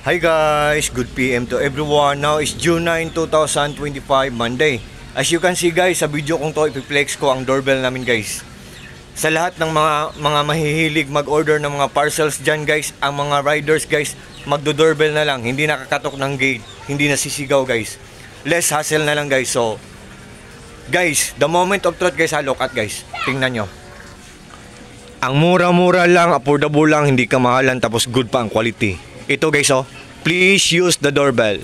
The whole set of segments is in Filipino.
Hi guys, good PM to everyone. Now is June 9, 2025, Monday. As you can see guys, sa video kong to, ipiplex ko ang doorbell namin guys. Sa lahat ng mga mahihilig mag-order ng mga parcels dyan guys, ang mga riders guys, magdo-doorbell na lang. Hindi nakakatok ng gate, hindi nasisigaw guys. Less hassle na lang guys. So, guys, the moment of truth guys, look at guys. Tingnan nyo. Ang mura-mura lang, affordable lang, hindi kamahalan, tapos good pa ang quality. Ito guys please use the doorbell.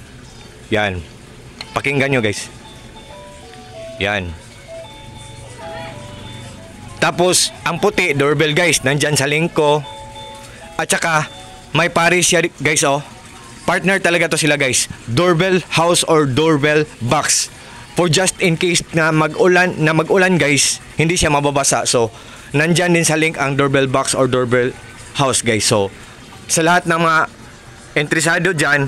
Yan. Pakinggan nyo guys. Yan. Tapos, ang puti, doorbell guys, nandyan sa link ko. At saka, may pares siya guys Partner talaga to sila guys. Doorbell house or doorbell box. For just in case na mag-ulan guys, hindi siya mababasa. So, nandyan din sa link ang doorbell box or doorbell house guys. So, sa lahat ng mga interesado dyan,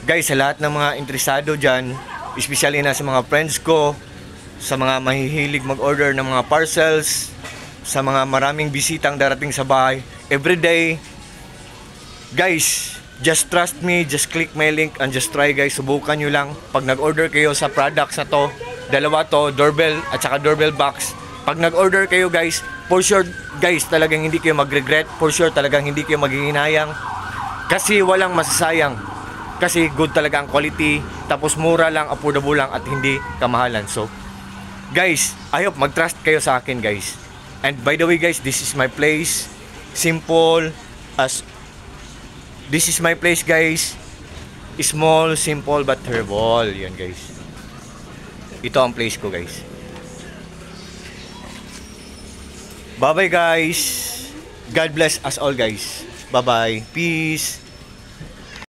guys, sa lahat ng mga interesado dyan, especially na sa mga friends ko, sa mga mahihilig mag-order ng mga parcels, sa mga maraming bisitang darating sa bahay, everyday, guys, just trust me, just click my link and just try guys, subukan nyo lang. Pag nag-order kayo sa products na to, dalawa to, doorbell at saka doorbell box, pag nag-order kayo guys, for sure guys, talagang hindi kayo mag-regret, for sure talagang hindi kayo maghihinayang. Kasi walang masasayang. Kasi good talaga ang quality. Tapos mura lang, affordable lang at hindi kamahalan. So, guys, I hope mag-trust kayo sa akin guys. And by the way guys, this is my place. Simple as... This is my place guys. Small, simple, but terrible. Yan guys. Ito ang place ko guys. Bye bye guys. God bless us all guys. Bye bye. Peace.